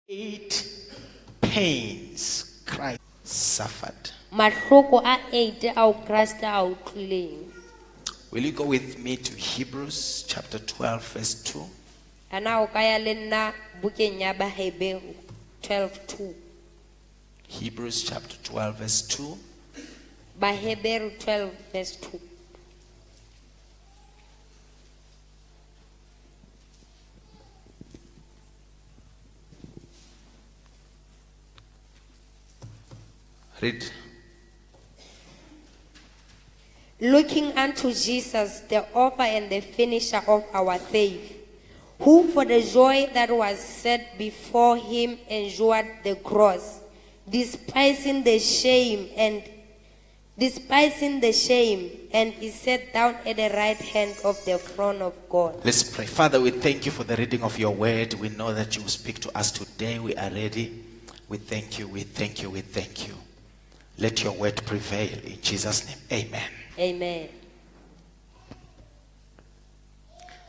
8 pains Christ suffered. Mahloko a 8 ao Kriste a utlwileng. Will you go with me to Hebrews chapter 12 verse 2? Ana o ka ya le nna bukeng ya Bahebero 12:2. Hebrews chapter 12 verse 2. Bahebero 12 verse 2. Read. Looking unto Jesus, the author and the finisher of our faith, who for the joy that was set before him endured the cross, despising the shame, and is set down at the right hand of the throne of God. Let's pray. Father, we thank you for the reading of your word. We know that you will speak to us today. We are ready. We thank you. We thank you. We thank you. Let your word prevail in Jesus' name. Amen. Amen.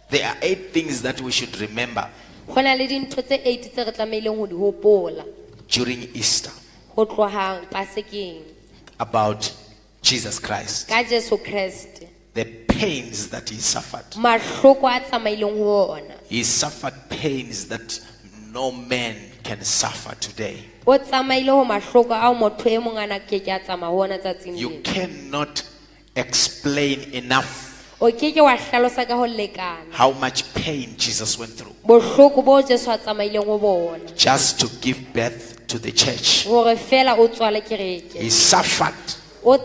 There are 8 things that we should remember Ho na le dintho tse 8 tse re tlameileng ho di hopola during Easter ho tloha Pasekeng about Jesus Christ. ka Jesu Kriste. The pains that he suffered. Mahloko a tsamaileng ho ona. He suffered pains that no man can suffer today. O tsamaile ho mahloko a motho e mong ana ke a tsamaya ho ona tsatsing You lena. cannot explain enough O keke wa hlalosa ka ho lekana how much pain Jesus went through bohloko bo Jesu a tsamaileng ho bona just to give birth to the church. hore fela o tswale kereke. He suffered O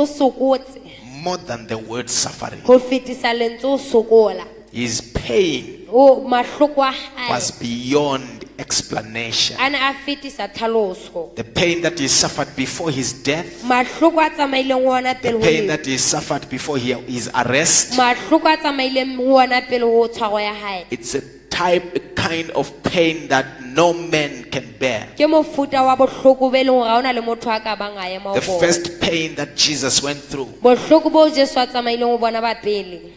sokotse more than the word suffering. ho fetisa lentswe o sokola. His pain O mahloko a was hae beyond explanation. ana a fetisa tlhaloso. The pain that he suffered before his death, Mahloko a tsamaileng ho ona the pele ho pain lefu. that he suffered before his arrest, Mahloko a tsamaileng ho ona pele ho tshwaro ya hae. it's a kind of pain that no man can bear. Ke mofuta wa bohloko be leng hore ha ona le motho a ka bang a ema The ho bona. first pain that Jesus went through Bohloko bo Jesu a tsamaileng ho bona ba pele.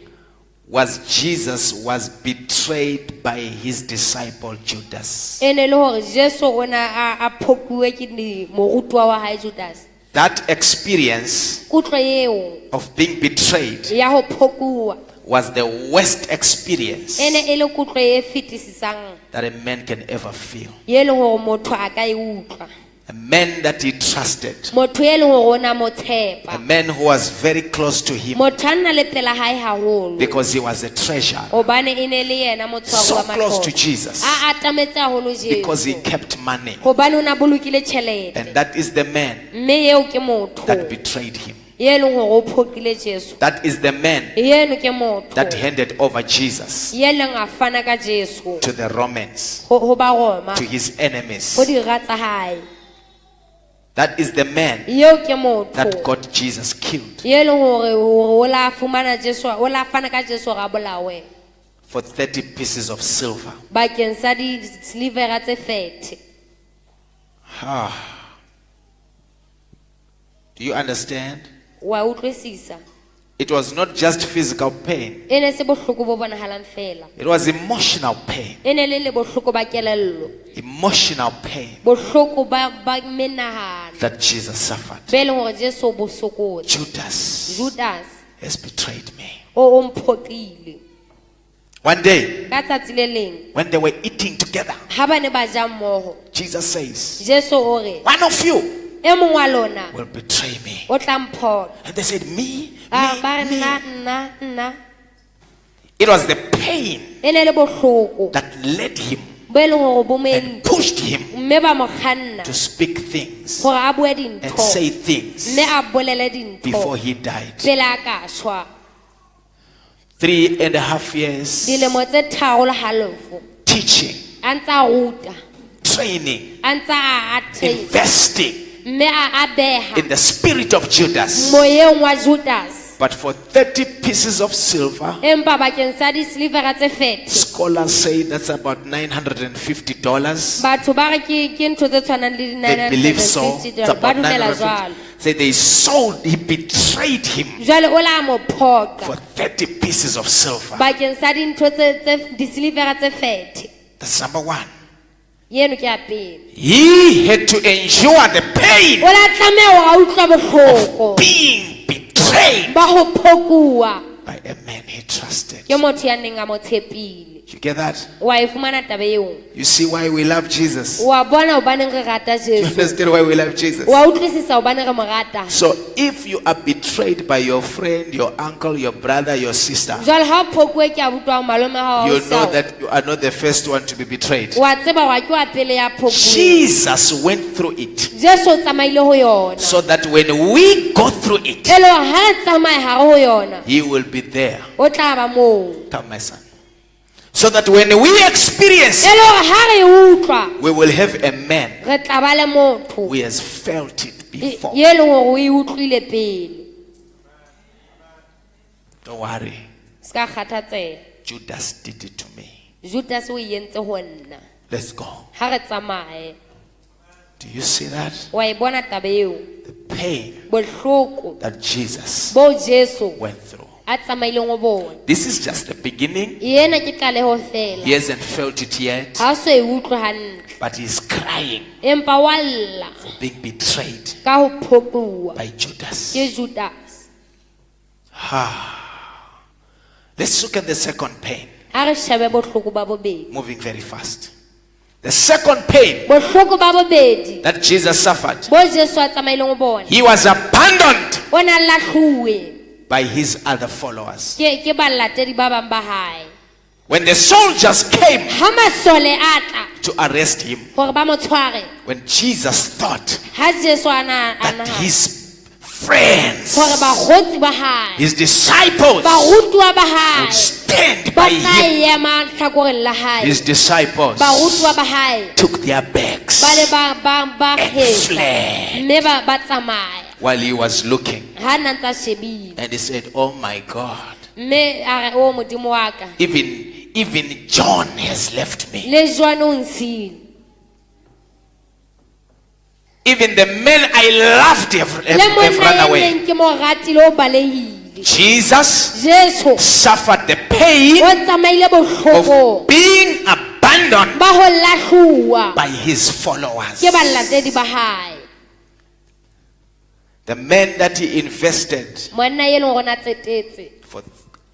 was Jesus was betrayed by his disciple Judas. Ene le hore Jesu ona a phokuwe ke morutwa wa hae Judas. That experience Kutlo eo of being betrayed ya ho phokuwa was the worst experience ene e le kutlo e fetisisang that a man can ever feel. ye leng hore motho a ka e utlwa. A man that he trusted, Motho ye leng hore ona mo a tshepa. man who was very close to him Motho a nna le pela hae haholo because he was a treasure, hobane e ne le yena motshwaro so wa close to matlotlo. Jesus A atametse haholo because he Jesu kept money. hobane o na bolokile tjhelete. And that is the man Mme eo ke motho that betrayed him. ye leng hore o phokile Jesu. That is the man Yeno ke motho that handed over Jesus ye leng a fana ka Jesu to the Romans, ho ba Roma, to his enemies. ho dira tsa hae. That is the man Eo ke motho that got Jesus killed ye leng hore o la fumana Jesu, o la fana ka Jesu ga bolawe for 30 pieces of silver. bakeng sa di silivera tse 30. Do you understand? Wa utlwisisa? It was not just physical pain, Ene se bohloko bo bonahalang fela. it was emotional pain. Ene le bohloko ba kelello. Emotional pain Bohloko ba menahano. that Jesus suffered. Be leng hore Jesu o bo sokotse. Judas Judas has betrayed me. o mphokile. One day, Ka tsatsi le leng when they were eating together, ha ba ne ba ja mmoho, Jesus says, Jesu o re one of you e mong wa lona will betray me. o tla mphoka. And they said, me. Ba re nna. It was the pain Ene le bohloko that led him be leng hore bo and pushed him mme ba mo kganna to speak things hore a bue and dintho say things mme a bolele before dintho he died. pele a ka shwa. 3.5 years Dilemo tse tharo le halofo teaching, a ntse a ruta, training, a ntse a train, investing mme a beha in the spirit of Judas. moyeng wa Judas. But for 30 pieces of silver, Empa bakeng sa di silivera tse 30 scholars say that's about $950. batho ba re ke ntho tse tshwanang le They believe so. It's $950 ba about dumela 950. jwalo. Say they sold, he betrayed him Jwale o la mo for phoka 30 pieces of silver. bakeng sa dintho tse di silivera tse 30. That's number one. Yeno ke ya pele. He had to endure the pain O la tlameha hore a utlwe bohloko being betrayed ba ho phokuwa by a man he trusted. ke motho ya neng a mo tshepile. You get that? Wa e fumana taba eo. You see why we love Jesus? Wa bona hobaneng re rata You Jesu. understand why we love Jesus? Wa utlwisisa hobaneng re mo rata. So if you are betrayed by your friend, your uncle, your brother, your sister, Jwale ha o phokuwe ke a botwa malome ha you o know sa. that you are not the first one to be betrayed. Wa tseba wa ke wa pele ya phokuwe. Jesus went through it Jesu o tsamaile ho yona. so that when we go through it, Elo ha re tsamaya hare ho yona. he will be there. O tla ba moo. Come, my son. So that when we experience, Elo ha re utlwa we will have a man re tla ba le motho. who has felt it before. Ye leng hore o e utlwile pele. Don't worry. Ska kgathatseha. Judas did it to me. Judas o e entse ho nna. Let's go. Ha re tsamaye. Do you see that? Wa e bona taba eo. The pain Bohloko that Jesus bo Jesu went through. a tsamaileng ho bona. This is just the beginning. Yena ke tlaleho fela. He hasn't felt it yet, Ha so e utlwe hantle. but he's crying Empa wa lla for being betrayed ka ho phokuwa by Judas. ke Judas. Let's look at the second pain. Ha re shebe bohloko ba bobedi. Moving very fast. The second pain Bohloko ba bobedi that Jesus suffered. bo Jesu a tsamaileng ho bona. He was abandoned O na lahluwe by his other followers. ke ballatedi ba bang ba hae. When the soldiers came Ha masole a tla to arrest him, hore ba mo tshware. when Jesus thought Ha Jesu ana that his friends, hore bakgotsi ba hae, his disciples, barutwa ba would hae stand ba by tla him, ema hlakoreng la hae. his disciples Barutwa ba hae took their bags ba le ba and kgetsa fled mme ba tsamaya. while he was looking. Ha na ntsa shebile And he said, "Oh my God, mme a re o modimo wa ka even John has left me. le jwane o ntshile. Even the men I loved have Le run monna ya away." neng ke mo ratile o balehile. Jesus Jesu suffered the pain o tsamaile bohloko of being abandoned ba ho lahluwa by his followers. ke ballatedi ba hae. The man that he invested Monna ye leng rona tsetetse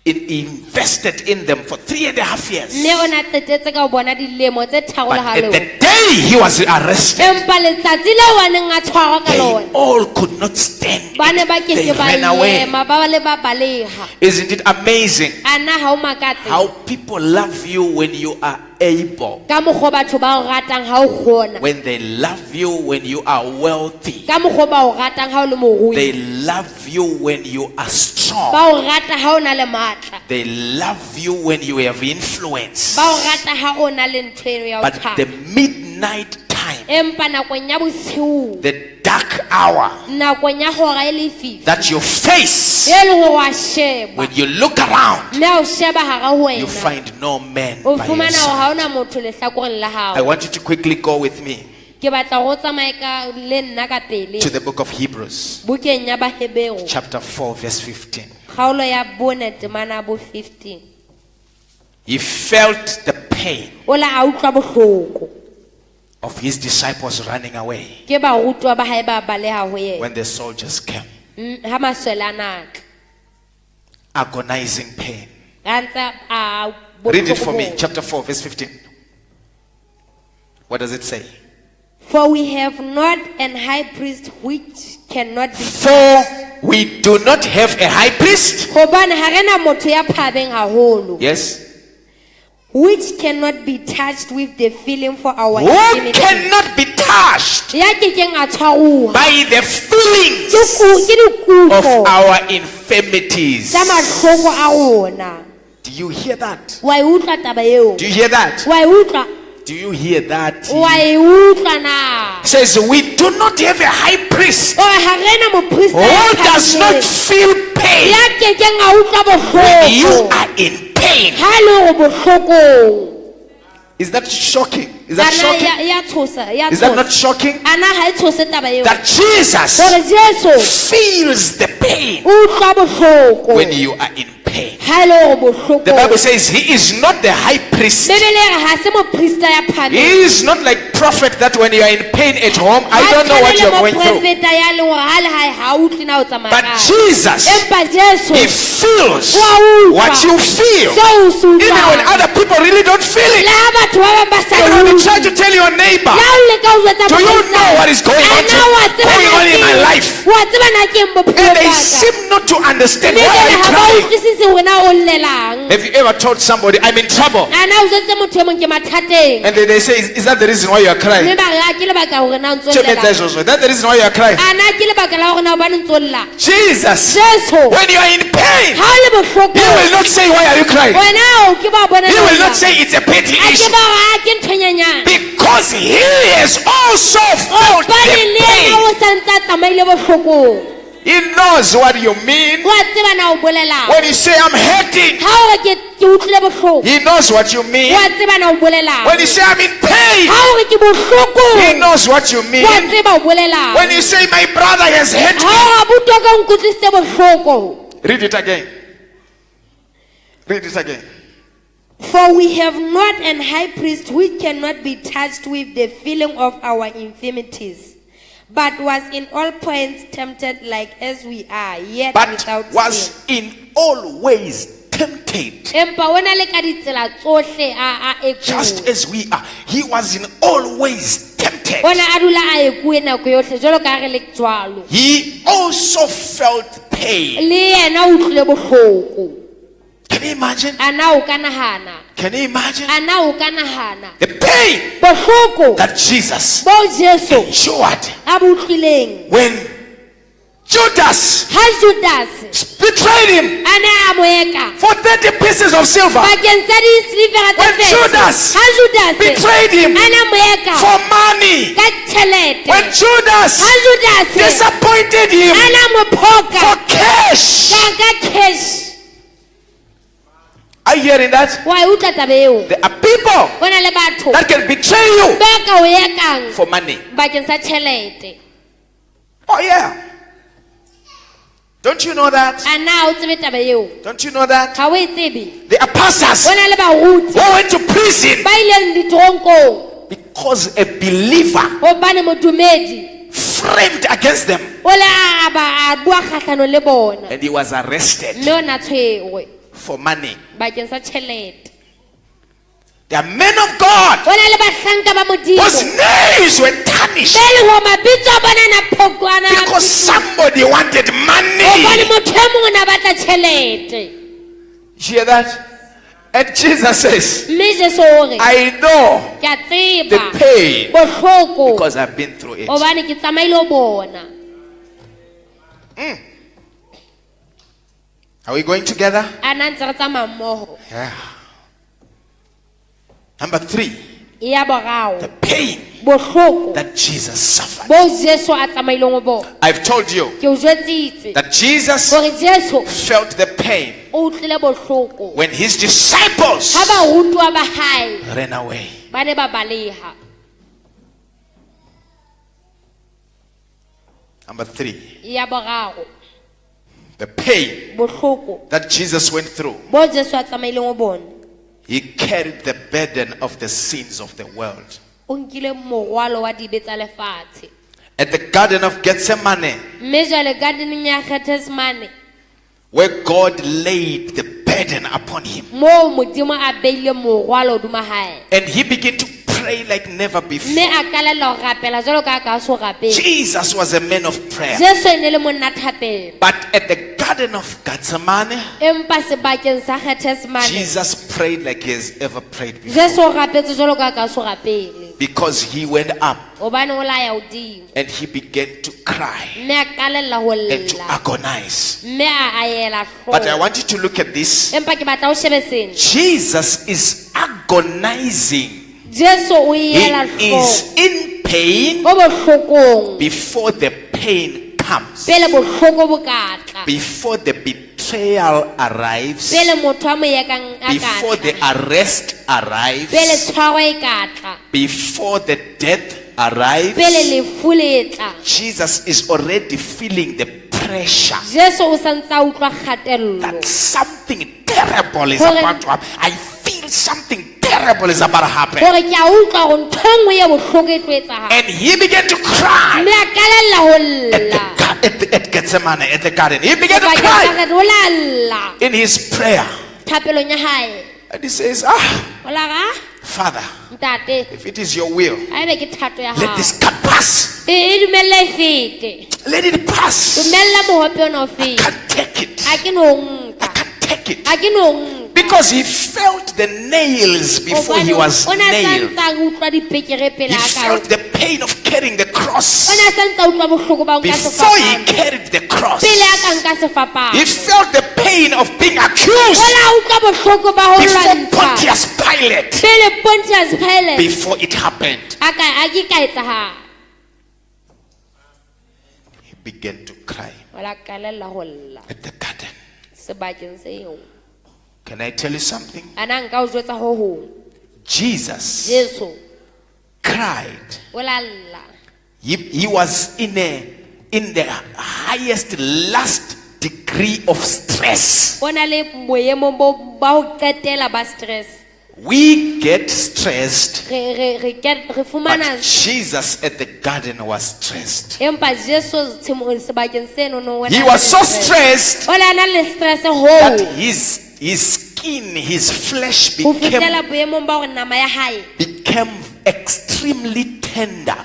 he invested in them for 3.5 years. mme o na tsetetse ka ho bona dilemo tse tharo le But at halong. the day he was arrested, Empa letsatsi leo a neng a tshwarwa ka they lona all could not stand ba ne ba it. They keke ba ran away. ema ba le ba baleha. Isn't it amazing Ana ha o makatse how people love you when you are able, ka mokgwa batho ba o ratang ha o kgona, when they love you when you are wealthy, ka mokgwa ba o ratang ha o le morui, they love you when you are strong, ba o rata ha o na le matla, they love you when you have influence. ba o rata ha o na le ntho eo ya o But the tshaba. midnight time, Empa nakong ya bosiu, the dark hour nakong ya hora e lefifi that you face, e leng hore wa sheba when you look around, mme o sheba hara ho you wena find no man o by your fumana hore side. ha ona motho lehlakoreng la I hao. want you to quickly go with me Ke batla hore o tsamaye ka le nna ka pele to the book of Hebrews, bukeng ya Bahebero chapter 4, verse 15. kgaolo ya 4 temana bo 15. He felt the pain O la a utlwa bohloko of his disciples running away ke barutwa ba hae ba baleha ho yena. when the soldiers came. Ha maswele a natla Agonizing pain. a ntse a Read it for bohloko me, boo. chapter 4, verse 15. What does it say? For we have not an high priest which cannot be For we do not have a high priest. hobane ha rena motho ya phabeng haholo, Yes. which cannot be touched with the feeling for our Who infirmities. cannot be touched Ya kekeng a tshwaruwa by the feelings ke of dikutlwo our infirmities. tsa mahloko a rona. Do you hear that? Wa e utlwa taba eo? Do you hear that? Wa e utlwa? Do you hear that? Wa e utlwa na? Says we do not have a high priest O ha rena mopriesta who ya does not phahameng, feel pain. ya kekeng a utlwa You bohloko are in pain. ha le hore bohlokong. Is that shocking? Is that Ana shocking? ya tshosa, ya Is that not tshosa. shocking? Ana ha e tshose taba eo. That Jesus Hore Jesu feels the pain o utlwa bohloko when you are in pain. ha ele hore bohloko The Bible says he is not the high priest. Bebele e re ha se moprista ya He phameng is not like prophet that when you are in pain at home, I don't know what you're going through. Moprofeta ya leng hore ha le hae ha o utlwe na o tsamaya But kae. Jesus, Empa Jesu he feels wa utlwa what you feel. seo o se Even when utlwang. other people really don't feel Le it. ha batho ba bang ba sa Even when you utlwe. try to tell your neighbor, Ya o leka ho jwetsa do you moahisane, know what is going on, "Ana wa tseba going on in na my keng? life?" Wa tseba na keng bophelo And they ba ka?" seem not to understand. Mme Why are jwale you ha ba crying? utlwisise hore na o llelang. Have you ever told somebody, I'm in trouble? Ana o jwetse motho e mong ke mathateng. And they say, is that the reason why you are Mme crying? ba re, "Ah, ke lebaka hore na o ntso Is llelang." that the reason why you are crying? Ana ke lebaka la hore na hobane o ntso lla. Jesus, Jesu when you are in pain, ha o le bohloko he will not say, why are you crying? wena o ke ba bona He na o will not lla. say it's a petty A ke issue. ba re, "Ah, ke ntho e nyenyane." Because he has also felt Hobane the le yena pain. o santse a tsamaile bohlokong. He knows what you mean. Wa tseba na o bolelang. When you say, I'm hurting, Ha o re ke utlwile bohloko. he knows what you mean. Wa tseba na o bolelang. When you say, I'm in pain, Ha o re ke bohloko. he knows what you Wa mean. tseba o bolelang. When you say, my brother has hurt me, Ha o abuti wa ka o nkutlwisitse bohloko. read it again. Read it again. For we have not an high priest which cannot be touched with the feeling of our infirmities, but was in all points tempted like as we are, yet But without sin. was in all ways tempted, Empa o na le ka ditsela tsohle a just ekuwe. as we are. He was in all ways tempted. O ne a dula a ekuwe nako yohle jwalo ka ha re le jwalo. He also felt pain. Le yena o utlwile bohloko. Can you imagine? A na o ka nahana? Can you imagine? A na o ka nahana? The pain Bohloko that Jesus bo Jesu endured a bo utlwileng. when Judas Ha Judas betrayed him a ne a mo eka for 30 pieces of silver. bakeng sa di-silivera tse When 30. Judas Ha Judas betrayed him a ne a mo eka for money. ka tjhelete. When Judas Ha Judas disappointed him a ne a mo phoka for cash. ka cash. Are you hearing that? Wa e utlwa taba eo? There are people Ho na le batho that can betray you ba ka o ekang for money. bakeng sa tjhelete. Oh, yeah. Don't you know that? A na o tsebe taba eo? Don't you know that? Ha o e tsebe? There are pastors Ho na le baruti who went to prison ba ileng ditoronkong because a believer hobane modumedi framed against them o le a ba a bua kgahlano le bona. and he was arrested Mme o na tshwerwe for money. bakeng sa tjhelete. There are men of God Ho na le bahlanka ba Modimo whose names were tarnished be leng hore mabitso a bona na phokwana because somebody wanted hobane money. motho e mong o ne a batla tjhelete. You hear that? And Jesus says, Mme Jesu o re I know ke a the tseba pain bohloko because I've been through it. hobane ke tsamaile ho bona. Are we going together? A na ntse re tsamaya mmoho. Yeah. Number 3, Ya boraro the pain bohloko that Jesus suffered. bo Jesu a tsamaileng ho bona. I've told you Ke o jwetsitse that Jesus hore Jesu felt the pain o utlwile bohloko when his disciples ha barutwa ba hae ran away. ba ne ba baleha. Number 3, Ya boraro the pain bohloko that Jesus went through. bo Jesu a tsamaileng ho bona. He carried the burden of the sins of the world. O nkile morwalo wa dibe tsa lefatshe. At the Garden of Gethsemane, Mme jwale gardeneng ya Gethsemane where God laid the burden upon him, moo Modimo a beile morwalo hodima hae. and he began to pray like never before. Mme a qalella ho rapela jwalo ka ka so rapela. Jesus was a man of prayer. Jesu e ne le monna thapelo. But at the Garden of Gethsemane, Empa sebakeng sa Gethsemane Jesus prayed like he has ever prayed before. Jesu o rapetse jwalo ka ka so rapele. Because he went up Hobane o la ya hodimo. and he began to cry Mme a qalella ho and to lla. agonize. Mme a ela But I hloko. want you to look at this. Empa ke batla o shebe sena. Jesus is agonizing. Jesu o He ela is hloko. in pain O bohlokong before the pain comes. pele bohloko bo ka tla. Before the betrayal arrives. Pele motho a mo ekang a ka Before tla. the arrest arrives. Pele tshwaro e ka tla. Before the death arrives. Pele lefu le tla. Jesus is already feeling the pressure Jesu o santse a utlwa kgatello that something terrible is Hore- about to happen. I feel something terrible is about to happen. gore ke a utlwa gore ntho e nngwe ye bohloko e tlo etsagala And he began to cry mme a kalela go lla at Gethsemane, at the garden. He began to Sebakeng sa cry gagwe, o la lla in his prayer. thapelong ya gae And he says, o la ga Father, ntate if it is your will, a ebe ke thato ya let gago this cup pass. e dumelle e fete Let it pass. dumella mogope ona o fete Can't take it. a ke no I nka can't take it. a ke no nka Because he felt the nails before he was o ne a nailed. santse a utlwa dipekere pele He a ka felt the pain of carrying the o cross. ne a santse a utlwa bohloko ba ho nka Before he sefapano carried the cross, pele a ka nka he sefapano felt the pain of being o accused la utlwa bohloko ba ho before lwantsha Pontius Pilate. pele Pontius Pilate Before it happened, a ke ka etsahala he began to cry o la kalela go lla at the garden. sebakeng seo Can I tell you something? ana nka o jwetsa ho hong Jesus Jesu cried. o la lla He was in the highest last degree of stress. o na le boemong ba ho qetela ba stress We get stressed, re fumana but Jesus at the garden was stressed. empa Jesu sebakeng seno no He was so stressed o la na le stress ho that his skin, his flesh ho fitela became boemong ba hore nama ya hae extremely tender.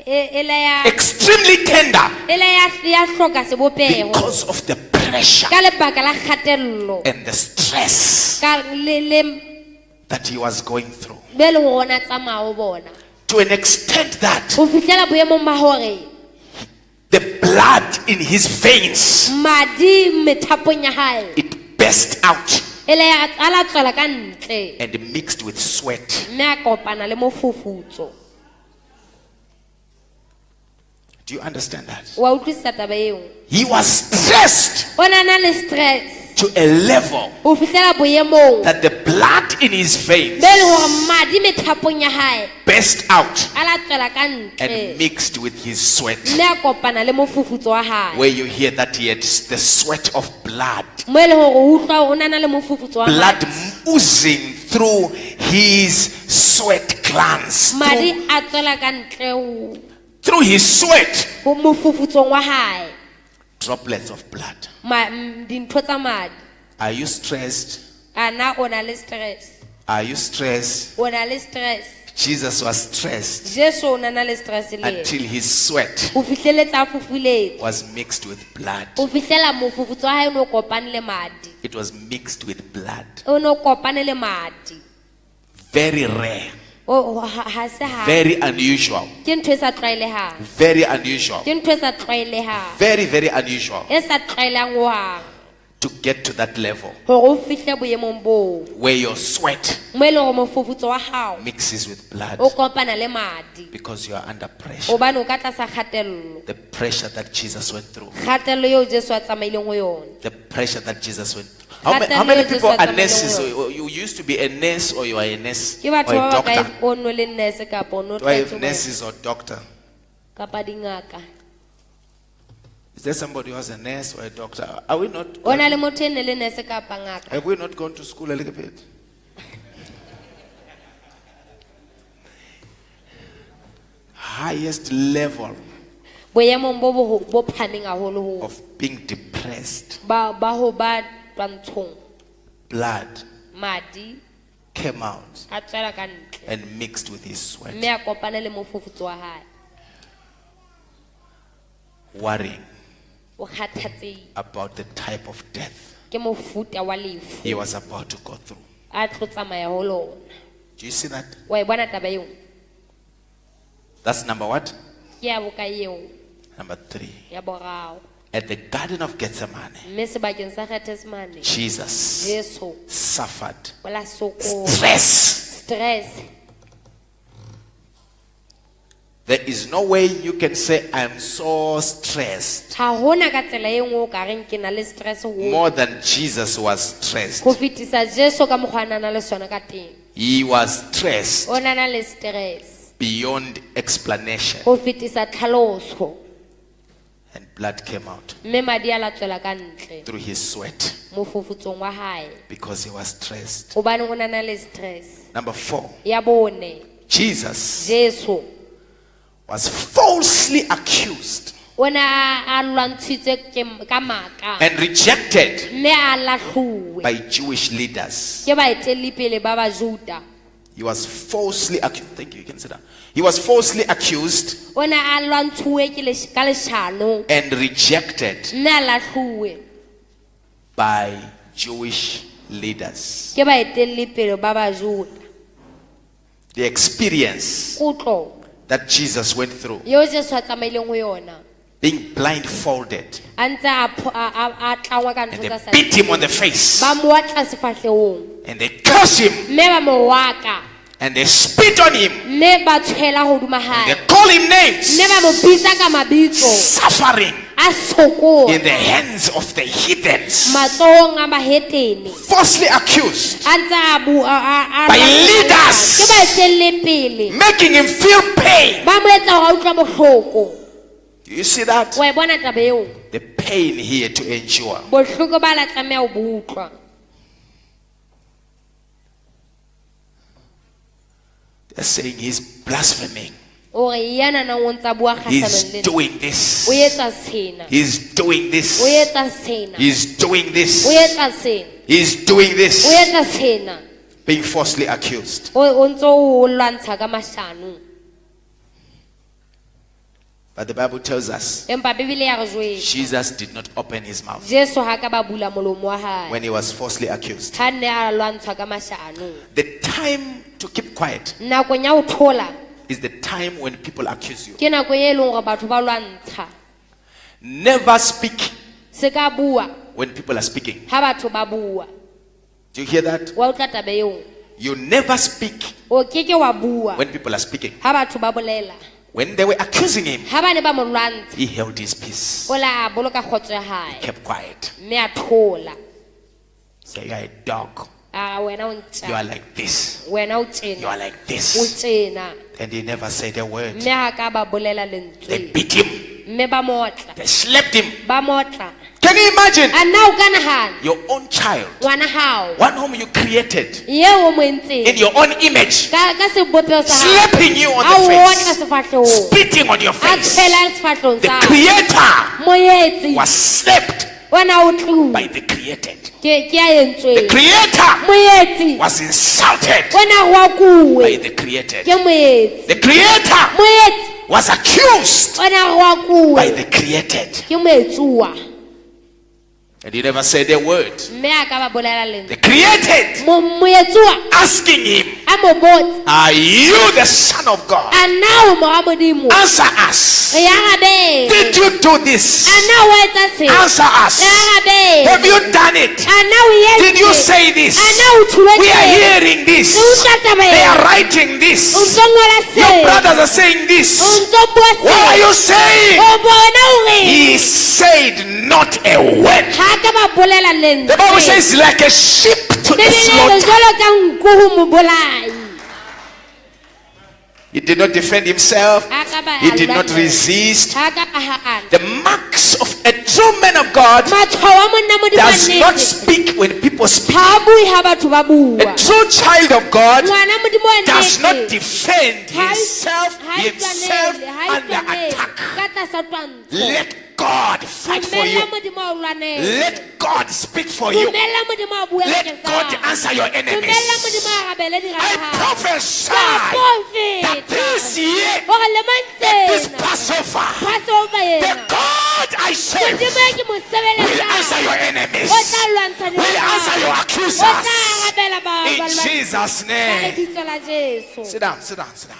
ele Extremely tender ya hloka sebopeho because of the pressure ka lebaka la kgatello and the stress ka le that he was going through. be le hona tsamaya ho bona To an extent that ho fitela boemong ba hore the blood in his veins, madi methapong ya hae it burst out ele ya ala tswela ka ntle and mixed with sweat. mme a kopana le mofufutso Do you understand that? wa utlwisisa taba eo He was stressed o na na le stress to a level ho fitela boemong that the blood in his veins be le hore madi methapong ya hae burst out ala tswela ka and ntle mixed with his sweat. mme a kopana le mofufutso wa hae Where you hear that he had the sweat of blood, mo e le hore o utlwa o na na le mofufutso wa blood hae oozing through his sweat glands, madi a tswela ka ntle through his sweat, ho mofufutsong wa hae droplets of blood. dintho tsa madi Are you stressed? ana o na le stress Are you stressed? o na le stress Jesus was stressed Jesu o na na le stress le yena. until his sweat ho fihleletsa a fufuletse was mixed with blood. ho fihlela mofufutso wa hae o ne o kopane le madi It was mixed with blood. o ne o kopane le madi Very rare, ha se ha very unusual, ke ntho e sa tlwaelehang very unusual, ke ntho e sa tlwaelehang very, very unusual e sa tlwaelang hohang to get to that level hore o fihle boemong boo where your sweat mo e leng hore mofufutso wa hao mixes with blood o kopana le madi because you are under pressure. hobane o ka tlasa kgatello The pressure that Jesus went through. kgatello eo Jesu a tsamaileng ho yona The pressure that Jesus went through. How many people are nurses? You used to be a nurse or you are a nurse ke or batho a ba ba ka doctor. ipono le nurse kapa o no Do I have tlwaetse ho- nurses or doctor? kapa dingaka Is there somebody who has a nurse or a doctor? Are we not? o na le motho e ne le nurse kapa ngaka Have we not gone to school a little bit? Highest level boemong bo phameng haholo ho of being depressed. ba ho ba twantshong Blood madi came out a tswela ka ntle and mixed with his sweat. mme a kopane le mofufutso wa hae Worrying o kgathatsehile about the type of death ke mofuta wa lefu he was about to go through. a tlo tsamaya ho lona Do you see that? wa e bona taba eo That's number what? ke ya boka eo Number 3. ya borao At the Garden of Gethsemane, mme sebakeng sa Gethsemane Jesus Jesu suffered o la sokola stress. stress There is no way you can say, I'm so stressed. ha hona ka tsela e nngwe o ka reng ke na le stress ho More than Jesus was stressed. go fitisa Jesu ka mokgwa a nana le sona ka teng He was stressed o nana le stress beyond explanation. go fitisa tlhaloso And blood came out mme madi a la tswela ka ntle through his sweat mofufutsong wa hae because he was stressed. gobane go na na le stress. Number 4, Ya bone, Jesus Jesu was falsely accused o ne a lwantshitswe ka maaka and rejected mme a latlhuwe by Jewish leaders. ke baeteledipele ba bajuda. He was falsely accused. Thank you, you can sit down. He was falsely accused O ne a lwantshuwe ka leshano and rejected mme a latlhuwe by Jewish leaders. ke baeteledipele ba bajuda. The experience Kutlo that Jesus went through, yeo Jesu a tsamaileng go yona being blindfolded, a ntse a tlangwa ka and ntho they tsa sa beat him on the face, ba mo watla sefatlhegong and they curse him, mme ba mo waka and they spit on him, mme ba tshela godimo they gae call him names, mme ba mo bitsa ka mabitso suffering a sokola in the hands of the heathens, matsogong a mahetene falsely accused, a ntse By leaders. ke baeteledipele making him feel pain. ba mo etsa gore a utlwa botlhoko. Do you see that? wa e bona taba eo The pain he had to endure. botlhoko ba la tlameya go bo utlwa. They're saying he's blaspheming. Ore yana na o ntse bua He's kgatlhanong le nna. doing this. O etsa sena He's doing this. o etsa sena He's doing o this. etsa sena He's doing o this. etsa sena Being falsely accused. o ntse o lwantsha ka mahlano. But the Bible tells us Empa Bibele ya re jwetsa Jesus did not open his mouth Jesu ha ka ba bula molomo wa hae when he was falsely accused. ha ne a lwantshwa ka mahlano. The time to keep quiet Nakong ya ho thola is the time when people accuse you. ke nako e leng gore batho ba lwantsha. Never speak Se ka bua when people are speaking. ha batho ba bua. Do you hear that? Wa utlwa taba eo? You never speak O keke wa bua when people are speaking. ha batho ba bolela. When they were accusing him, Ha ba ne ba mo lwantsha he held his peace. o la boloka kgotso ya hae Kept quiet. mme a thola. Say, you're a dog. Wena o You ntja are like this. wena o You tjena are like o this. tjena And he never said a word. mme ha ka ba bolela They lentswe beat him. mme ba motla They slapped him. ba motla. Can you imagine? A na o ka nahana Your own child, ngwana hao one whom you created yeo o mo entseng in your own image, ka sebopego sa hao slapping you on a o the otla face, sefatlhegong spitting on your a face. tshela sefatlhegong The sa creator moetsi was slapped wena o tluwe by the created. ke a The entsweng creator moetsi was insulted wena go a by kuwe the created. ke moetsi The creator moetsi was accused wena go a by kuwe the created. ke moetsuwa And he never said a word. mme a ka ba bolela The lentswe created moetsuwa asking him, a mo botsa are you the son of God? a na o mo ga modimo Answer us. re ya gabe Did you do this? a na o etsa se Answer us. re ya gabe Have you done it? a na o Did you etse say this? a na o thulwe We are teng hearing this. re utlwa taba They are ena writing this. o ntso ngola Your se brothers are saying this. o ntso bua What are se you saying? o bona o reng He said not a word. ga ka ba bolela The Bible lentswe says like a sheep to the Bibele e re slaughter. jwalo ka nku ho mobolai He did not defend himself. Ha ka ba He did not lwanela. resist. ha ka ba hana The marks of a true man of God matshwao a monna modimo wa does not nnete speak when people speak. ha a bue ha batho ba A bua true child of God ngwana modimo wa does not nnete defend ha himself itwanele under attack. ka tlasa twantsho Let God fight for you. dumela modimo wa o lwanele Let God speak for you. dumela modimo wa bue Let bakeng God sa hao. answer your dumela enemies. modimo wa rabele I dirahao prophesy that this year, gore lemong this tsena Passover, passover the ena God I serve modimo e ke mo will answer sebeletsang your enemies. o tla lwantshana Will answer your o accusers. tla arabela In Jesus' ka name. lebitso la Jesu. Sit down, sit down, sit down.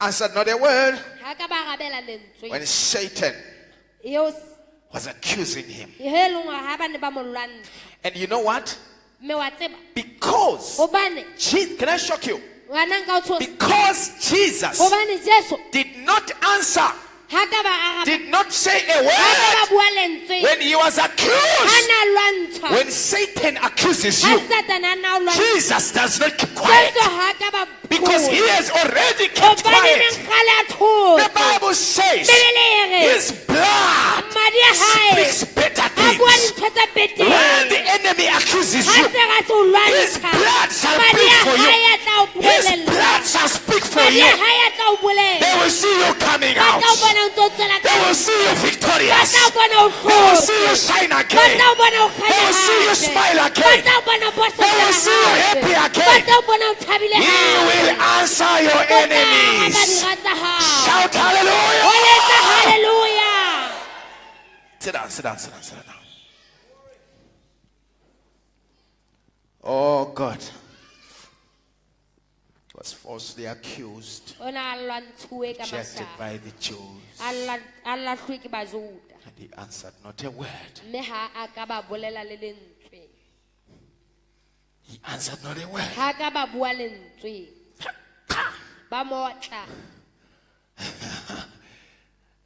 Answered not a word Ha ka ba arabela lentswe when Satan eo was accusing him. he leng gore ha ba ne ba mo lwantsha And you know what? mme wa tseba Because, gobane can I shock you? ngwana nka o tshosa Because Jesus gobane Jesu did not answer Ha ka ba araba, did not say a ha ka ba word bua lentswe, when he was ha accused. na lwantshwa, When Satan accuses ha you, Satana a na o lwantshwa, Jesus does not keep quiet Jesu ha ka ba because he phola. has already kept Hobaneng quiet. kgale a The thotse. Bible says Bebele e re, his blood madi a hae, speaks better a bua things. dintho tse betere. When the enemy accuses Ha you, se ra se o his lwantsha, blood shall madi speak a for hae you. a tla o His bolella. blood shall speak for Madi you. a hae a tla o bolella. They will see you coming Ba tla o out. bona o ntse o tswela They will pele. see you Ba victorious. tla o bona o They will see you hlotse. shine Ba again. tla o bona o They will see you kganya smile hape. Ba again. tla o bona o They bososela will see you happy hape. again. Ba tla o bona o thabile He will hape. answer your O tla araba enemies. dira tsa hao. Shout hallelujah. O letsa hallelujah. Sit down, sit down, sit down, sit down. Oh God. He was falsely accused, O ne a lwantshuwe ka rejected mashano. by the Jews, A lahlwe ke Bajuda. and he answered not a word. Mme ha a ka ba bolela le lentswe. He answered not a word. Ha ka ba bua lentswe. Ba motla.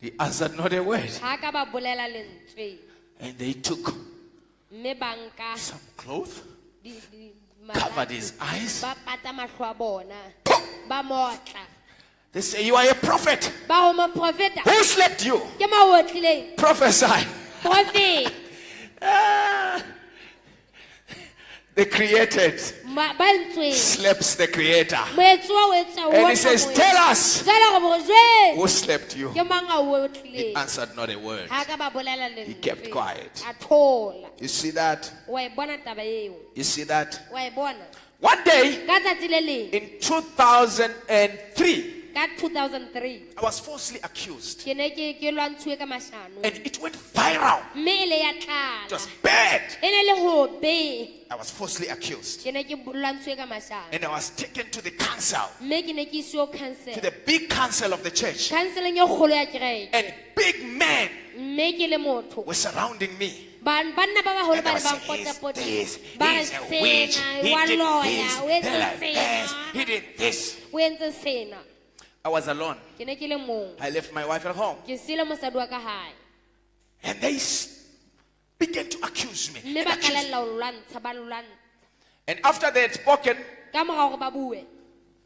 He answered not a word. Ha ka ba bolela lentswe. And they took Mme ba nka some cloth, di covered his eyes. ba pata mahlo a bona. Ba motla. They say, you are a prophet. Ba ho moprofeta. Who slept you? Ke maotlileng. Prophesy. Prophet. Ah. The created Ba ntswe. sleeps the creator. Moetsuwa o etsa o And he otla says, moetsuwa. tell us Jwale re bo jwe. who slept you. Ke mang a o He otlileng. answered not a word. Ha ka ba bolela lentswe. He kept quiet. A thola. You see that? Wa e bona taba eo. You see that? Wa e bona. One day Ka tsatsi le leng. in 2003, Ka 2003. I was falsely accused. Ke ne ke lwantshuwe ka mashano. And it went viral. Mme e le ya It tlala. was bad. E ne le hobe. I was falsely accused. Ke ne ke lwantshuwe ka mashano. And I was taken to the council, Mme ke ne ke isiwe to council. the big council of the church. Counseling e kgolo ya kereke. And big men Mme ke le motho. were surrounding me. Banna ba baholo And ba I ne was ba saying, mpotapota. he's Ba re this, he's a witch. sena, He wa did loya, this, o he entse like this, sena. he did this. O entse sena. I was alone. Ke ne ke le mong. I left my wife at home. Ke sile mosadi wa ka hae. And they began to accuse me. Mme And, ba accuse me. qalella ho lwantsha ba lwantsha. And after they had spoken, Ka mora hore ba bue.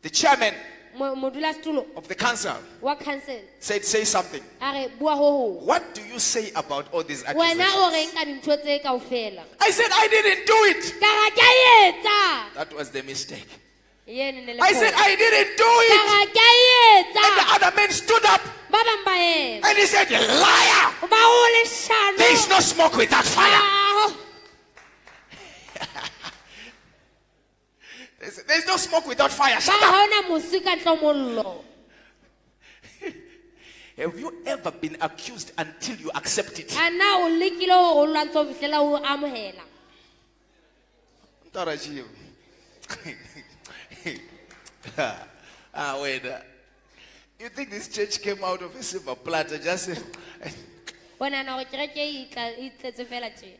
the chairman Modulasetulo of the council wa council said, say something. a re bua ho ho. What do you say about all these Wena o accusations? reng ka dintho tse kaofela? I said, I didn't do it. Ka ra ke a etsa. That was the mistake. Yene ne le I said, phoso. I didn't do Ka it. ra ke a And the etsa. other man stood up Ba bang ba ema. and he said, liar. Ba o leshano. There is no smoke without fire. Ah, There's no smoke without fire. Ba Shut up. ha ona mosi ka ntle mollo. Have you ever been accused until you accept it? A na o lekile hore o lwantshe ho fihlela o amohela. Ntarajiwe. Wait. You think this church came out of a silver platter? Just Bona na hore kereke e tletse fela tje.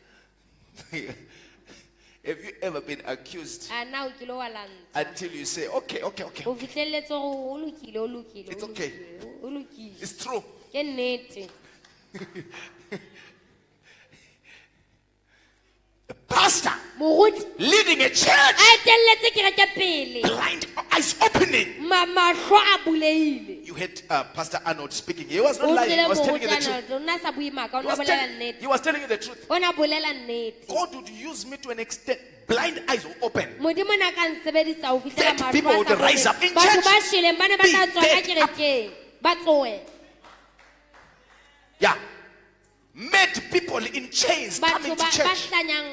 have you ever been accused A na o kile wa lwantsha. until you say, okay, okay, okay, O fihlelletse hore o lokile, o lokile. It's o okay. lokile, o lokile. it's true. Ke nnete. A pastor Moruti leading a church, a etelletse kereke pele. blind eyes opening. Mahlo a buleile. You heard Pastor Arnold speaking. He was not O lying. He tlile was telling you the moruti truth. ana, o na sa bue maka, o He na was, bolela nnete. he was telling you the truth. O na bolela nnete. God would use me to an extent. Blind eyes will open. Modimo na ka nsebedisa ho fihlela Dead people mahlo a would rise sa up in boneng. Batho church. ba shweleng ba ne ba Be tla tswa ka dead up. kerekeng. Ba tlohe. Yeah. Mad people in chains coming Batho to ba church, hlanyang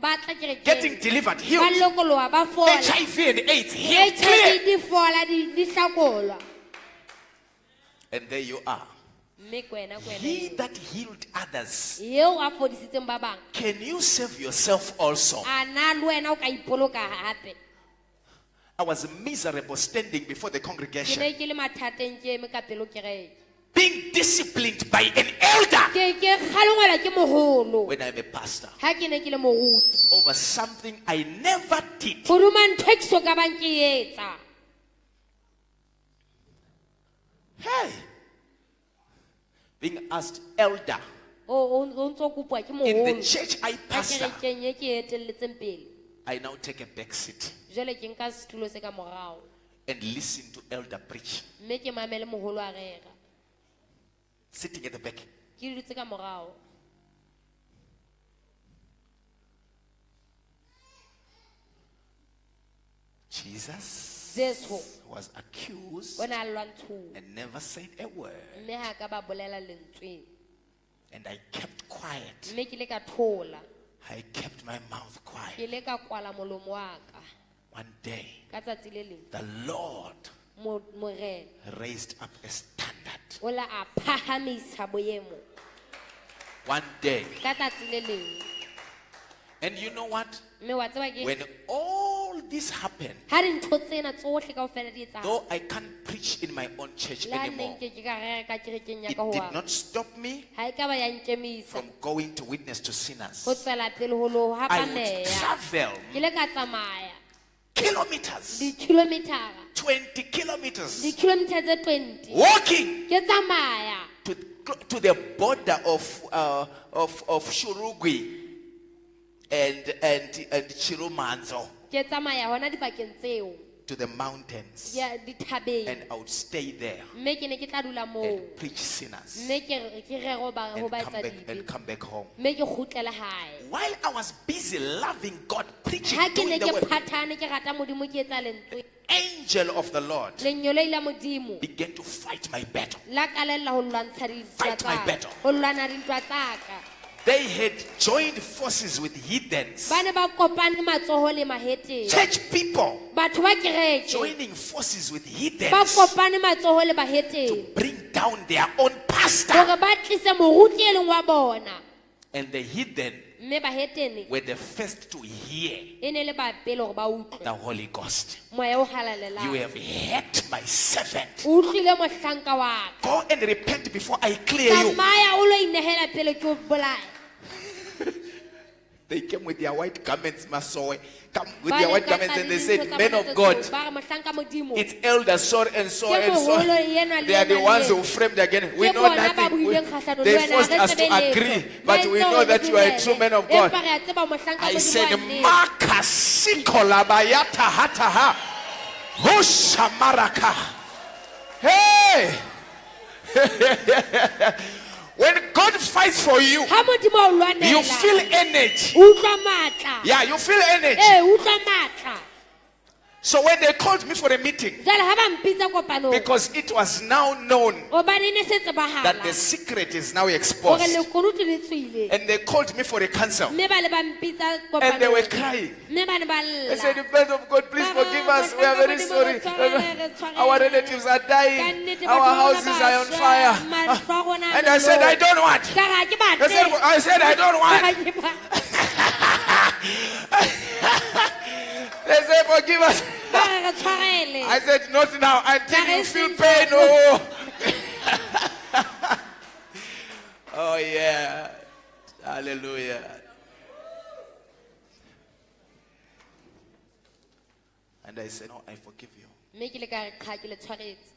ba tla getting kerekeng. delivered, Ba healed. lokoloha, ba fola. HIV and AIDS, healed, HIV clear. di fola, di hlakolwa. And there you are. Mme kwena He kwena. that healed others, Eo a fodisitseng ba bang. can you save yourself also? A na le wena o ka ipoloka hape. I was miserable standing before the Ke congregation, ne ke le mathateng ke eme ka pelo kereke. being disciplined by an elder Ke kgalongwela ke moholo. when I'm a pastor Ha ke ne ke le moruti. over something I never did. Hoduma ntho e ke so ka bang ke e etsa. Hey, being asked elder o ntso kopwa ke in the moholo church I ka pastor. kerekeng e ke etelletseng pele I now take a back seat jwale ke nka setulo se ka morao and listen to elder preach, mme ke mamele moholo a rera sitting at the back. ke dutse ka morao Jesus jesu was accused o ne a lwantshuwa and never said a word. mme ha ka ba bolela lentswe And I kept quiet. mme ke le ka thola I kept my mouth ke quiet. le ka kwala molomo wa ka One day, ka tsatsi le leng the Lord morena raised up a standard. o la a phahamisa boemo One day. ka tsatsi le leng And you know what? mme wa tseba ke When all this happened, ha dintho tsena tsohle kaofela di etsahala though I can't preach in my own church le ha anymore, neng ke ka rera ka kerekeng ya it ka ho did not stop me ha e ka ba ya nkemisa from going to witness to sinners. ho tswela pele ho lo I would hapameya travel ke le ka tsamaya kilometers, dikilometara 20 kilometers, dikilometara tse 20 walking ke tsamaya to the border of Shurugwi and Chirumanzo, ke tsamaya hona dibakeng tseo to the mountains, ya dithabeng and I would stay there mme ke ne ke tla dula moo and preach sinners mme ke re ho ba etsa dibe and come back home. mme ke kgutlele hae While I was busy loving God, preaching, ha ke ne doing the ke work, phathane ke rata modimo ke etsa lentswe angel of the Lord lenyolo ile modimo began to fight my battle. la kalella ho lwantsha dintwa Fight my tsa battle. ho lwana dintwa tsa ka They had joined forces with heathens, ba ne ba kopane matsoho le maheteng church people batho ba kereke joining forces with ba heathens kopane matsoho le baheteng bring down their own pastor. hore ba tlise moruti e leng wa bona And the heathen mme bahetene were the first to hear e ne le ba pele hore ba the utlwe Holy Ghost. moya o You halalelang have hurt my servant. o utlwile mohlanka wa ka Go and repent before I clear you. tsamaya o lo inehela pele ke o bolaya They came with their white garments, Masoe. Come with Ba their ne white ka garments, tla and le they said, dintho tsa Men bona of tse God, tshweu. Ba re mohlanka modimo it's elder so and so Ke and so. moholo enwa le They are the enwa le ones enwa. who framed again. We Ke know bona ba nothing. buileng kgahlano le They wena, forced ha re us to tsebe letho. agree, Ba but we entse know hore that you are a dumele. true man of Empa God. re a tseba mohlanka I modimo said, wa nnete. Makasikola bayata hataha. Hoshamaraka. Hey! When God fights for you, ha modimo o lwanela you feel energy. o utlwa matla Yeah, you feel energy. o utlwa matla So when they called me for a meeting, jwale ha ba mpitsa kopanong because it was now known hobane e ne se that tsebahala the secret is now hore exposed, lekunutu le tswile and they called me for a counsel, mme ba le ba mpitsa and they were kopanong crying. mme ba ne ba I said, lla "Man of God, please forgive us. We are very sorry. Our relatives are dying. Our houses are on fire." And I said, "I don't want." ka ga ke I said, "I don't want." They said, "Forgive us." I said, "Not now. Until you feel pain." Oh, oh yeah. Hallelujah. And I said, "No, I forgive you. mme ke le ka re qha ke le tshwaretse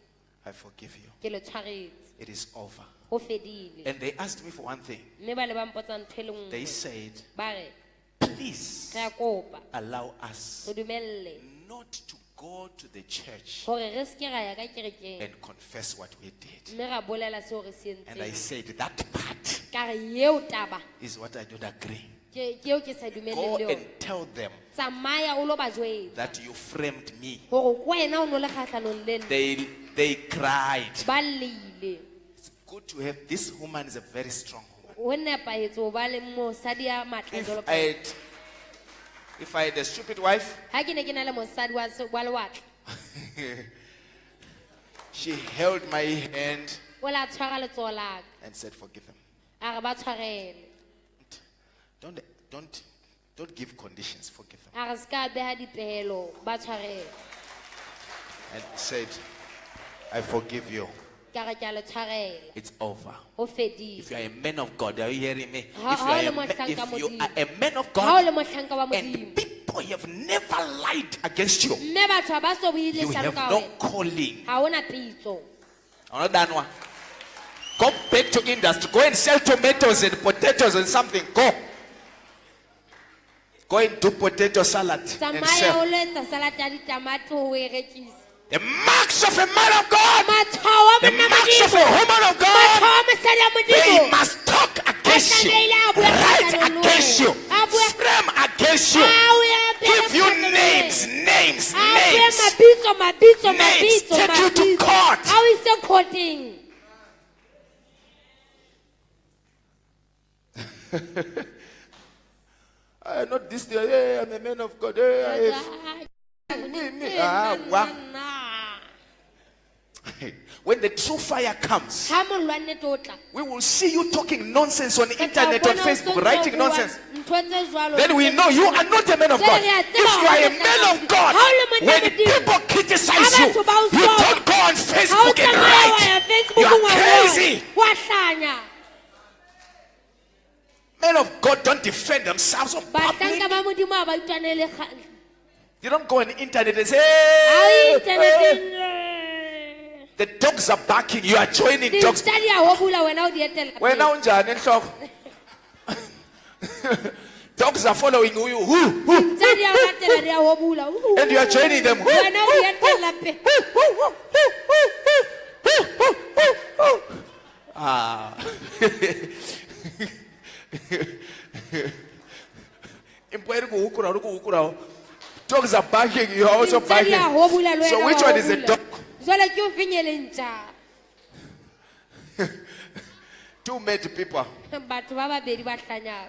I forgive you. ke le tshwaretse It is over." ho fedile And they asked me for one thing. mme ba le ba mpotsa ntho e le They nngwe said, ba re "Please re a kopa allow us re dumelle not to go to the church hore re seke ra ya ka kerekeng and confess what we did." mme ra bolela seo re se And I entseng said, "That part ka re eo taba is what I don't agree. ke eo ke sa Go dumelleng le yona and tell them tsamaya o lo ba jwetsa that you framed me." hore ko wena o no le kgatlhanong le nna They cried. ba lleile It's good to have this woman is a very strong woman. ho nepahetse ho ba le mosadi ya matla jwalo ka ena. If I had a stupid wife, ha ke ne ke na le mosadi wa lewatle she held my hand o la tshwara letsoho la ka and said, "Forgive him. a re ba tshwarele Don't give conditions. Forgive him." a re se ka beha dipehelo ba tshwarele And said, "I forgive you. ka re ke a le tshwarela It's over." ho fedile If you are a man of God, are you hearing me? Ha- If you ha o are le a man of ha o le God mohlanka wa and modimo people have never lied against you, mme batho ha ba so buile you hlano have ka no wena calling. ha ona pitso Onodanwa. Go back to industry. Go and sell tomatoes and potatoes and something. Go. Go and do potato salad and Tsamaya sell. o lo etsa salad ya ditamato o e rekise. The marks of a man of God. Matshwao a The monna marks of a Modimo. woman of God. Matshwao a mosadi wa They Modimo. must talk against you. tlamehile a bue Write kgahlano le against you. wena. A bue- Frame against you. A o e apere Give you kgahlano le names, wena. names, A bue names. mabitso, Names. Take you to court. A o ise court-eng. Not this day. Hey, I'm a man of God. Hey, wow. When the true fire comes, Ha mollo wa nnete o tla. we will see you talking nonsense on the Re tla internet, on bona o Facebook, ntse writing o bua nonsense. ntho tse jwalo. Then we know you are not a man of God. If you are a man of God, when people criticize you, you don't go on Ha o Facebook and tsamaya wa write. ya You Facebook are wa crazy. bua. Wa hlanya. Men of God don't defend themselves on Bahlanka public. ba Modimo ha ba itwanele kgang. You don't go on the internet and say, Ha o hey, internet-eng, the dogs are barking. You are joining dogs. dintlha di a hobula wena o di etella pele. Wena unjani enhloko? Dogs are following you. Who? Dintlha di a latela, di a hobula. And you are joining them. Wena o di etella pele. Dogs are barking. You are also Dintlha di a barking. hobula, le So wena which wa one is the hobula. dog? Jwale ke o fenye le ntja. Two mad people. Batho ba babedi ba hlanyang.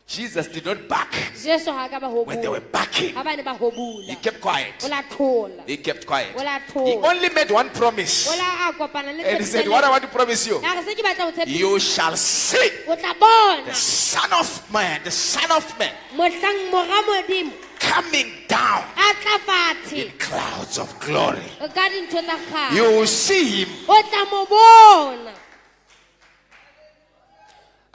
Jesus did not bark Jesu ha ka ba when they were hobula. barking. Ha ba ne ba He hobula. kept quiet. O la thola. He kept quiet. Ola He thola. only made one promise. O la a kopana le And he said, tshepileng. what I want to promise you, Ya re se ke batla ho tshepisa. you shall see O tla bona. the Son of Man, the Son of Man, Mohlang mora Modimo coming down a tla fatshe in clouds of glory. ka dintho tsa kgale. You will see him. O tla mo bona.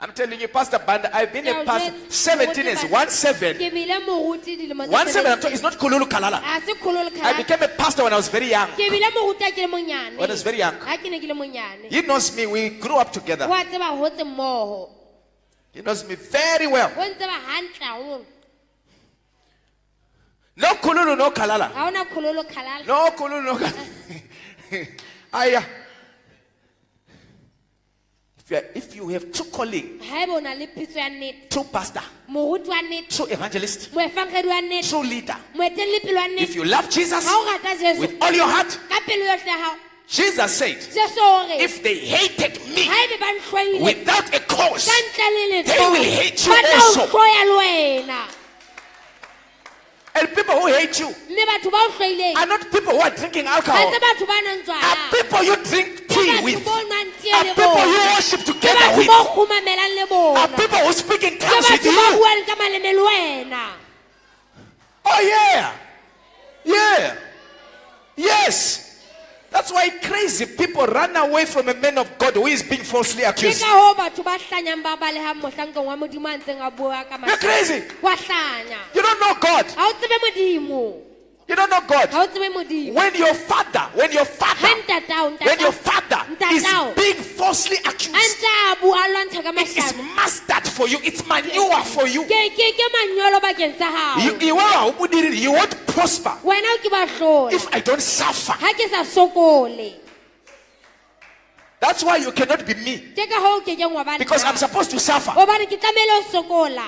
I'm telling you, Pastor Banda, I've been a Yeah, pastor yes. 17 years, 1-7. Ke bile moruti dilemo tse 1-7, I'm 17. talking, it's not Kululu Kalala. Ha se kgololo I khala. became a pastor when I was very young. Ke bile moruti ha ke le monyane. When I was very young. Ha ke ne ke le monyane. He knows me, we grew up together. Wa tseba hotse mmoho. He knows me very well. O ntse ba hantle haholo. No Kululu, no Kalala. Ha ona kgololo khalala. No Kululu, no Kalala. Aya. If you have true calling, Ha eba o na le pitso ya nnete. true pastor, Moruti wa nnete. true evangelist, Moefangedi wa nnete. true leader, Moeteledipele wa if nnete. you love Jesus Ha o rata Jesu with all your heart, ka pelo yohle ya hao. Jesus said, Jesu o re if they hated me ha ebe ba nhlwahile without a cause, ka ntle le they letho, will hate you ba tla o also. hloya le wena. And people who hate you Mme batho ba o hloileng are not people who are drinking ha alcohol, se batho ba nwang are jwala. people you drink Ke tea batho with, bo nwang tee are le people you bona. worship Ke together batho with, bo kgumamelang le are bona. people who speak in Ke tongues with batho ba you. buang ka maleme le wena. Oh yeah, yeah, yes. That's why crazy people run away from a man of God who is being falsely Ke accused. ka hoo batho ba hlanyang ba balehang mohlankong wa Modimo a ntseng a bua ka You're crazy. wa hlanya. You don't know God. Ha o tsebe Modimo. You don't know God. Ha o tsebe Modimo. When your father Ha ntatao, is ntatao. being falsely A accused, ntse a bua a lwantsha ka it is mahlano. mustard for you. It's manure for you. Ke manyolo bakeng sa hao. You won't prosper Wena o ke ba hlola. if I don't suffer. Ha ke sa sokole. That's why you cannot be me, Ke ka hoo ke keng wa ba because I'm nna. supposed to suffer Hobane ke tlamehile ho sokola.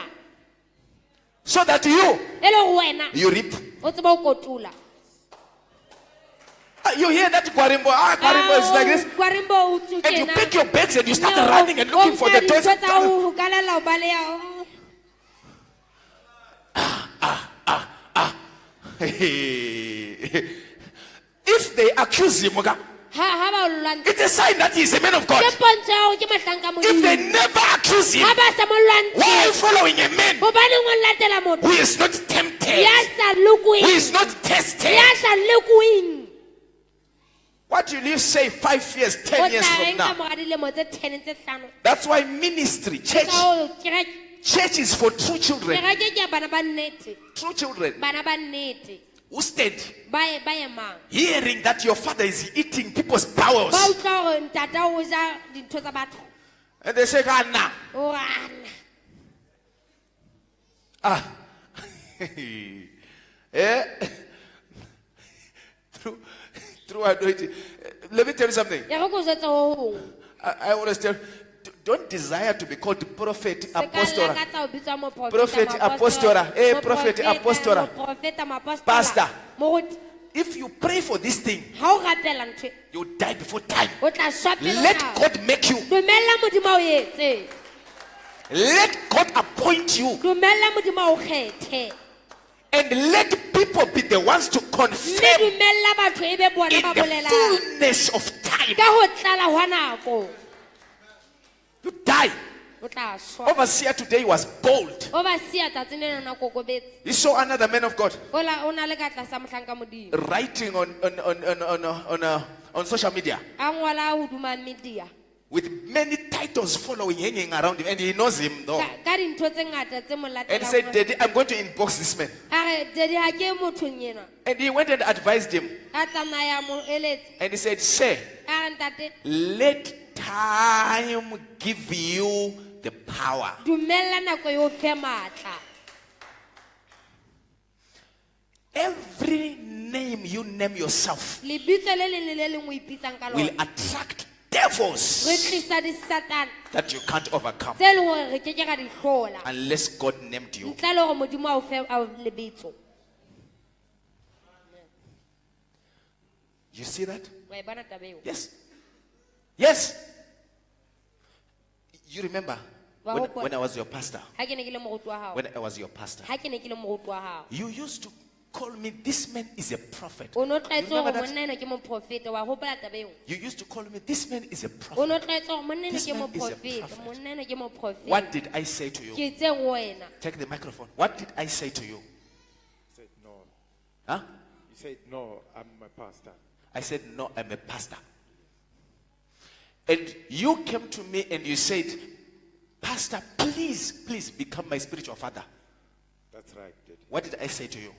so that you E le hore wena reap. o tsebe ho kotula. You hear that Kwarimbo? Kwarimbo is like this. Kwarimbo o And you tjena. pick your bags and you start No, running and looking for the o nka toys. dintho tsa ho kalala o baleha. If they accuse him, Ha ba o lwantsha. it's a sign that he's a man of God. Ke pontsho ya hore ke mahlanka a If they Modimo. never accuse him, Ha ba sa mo why lwantshe. are you following a man Hobaneng o latela motho who is not tempted, ya sa lokuweng? who is not tested? Ya sa lokuweng. What will you say 5 years, O 10 years tla from reng ka now? mora dilemo tse 10 tse 5. That's why ministry, church, Ka hoo, kereke church is for true children. ke ya bana ba nnete. True children. Bana ba nnete. who stayed ba emang hearing that your father is eating people's ba bowels. utlwa gore ntata o ja dintho tsa batho And they say, Anna. o ana Ah. Eh? Through anointing. Let me tell you something. ya go go jwetsa o gongwe I always tell, don't desire to be called prophet, Se ka apostle, lakatsa go bitswa moprofeta, Prophet, moapostola, apostola, eh, moprofeta, prophet, apostola, moprofeta, moapostola, pastor. moruti. If you pray for this thing, Ha o rapela ntho e, you die before time. o tla shwa pele ho Let nako. God make you. Dumella Modimo a o etse. Let God appoint you. Dumella Modimo a o kgethe. And let people be the ones to Mme confirm dumella batho e be bona in ba the bolelang. fullness of time. Ka ho tlala hwa nako, You die. o tla shwa. Overseer today was bold. Overseer tsatsing lena na kokobetse. He saw another man of God O na le ka tlasa mohlanka Modimo. writing on social media A ngola hoduma media. with many titles following, hanging around him, and he knows him though. Ka dintho tse ngata tse mo And he said, latelang. Daddy, I'm going to inbox this man. A re dedi ha ke mothong enwa. And he went and advised him. A tsamaya mo eletse. And he said, Sir, A re ntate, let time give you the power. dumella nako eo fe matla. Every name you name yourself Lebitso le leng le le leng o ipitsang ka will lona. attract Re devils tlisa di-Satan that you can't overcome tse leng gore re keke ra di hlola. unless God named you. Ntle le gore Modimo a o fe a o lebitso. You see that? Wa e bona taba eo? Yes. Yes. You remember Wa when, hopola. when I was your pastor? Ha ke ne ke le moruti wa hao. When I was your pastor, Ha ke ne ke le moruti wa hao. you used to call me, this man is a prophet. O no You tlwaetse remember gore that? monna eno ke moprofeta, wa hopola taba eo? You used to call me, this man is a O prophet. no tlwaetse gore monna eno This ke man is a moprofeta, prophet. monna eno ke moprofeta. What did I say to you? Ke itseng ho wena. Take the microphone. What did I say to you? You said no. Huh? You said no, I'm a pastor. I said, no, I'm a pastor. And you came to me and you said, Pastor, please, please become my spiritual father. That's right, Daddy. What did I say to you?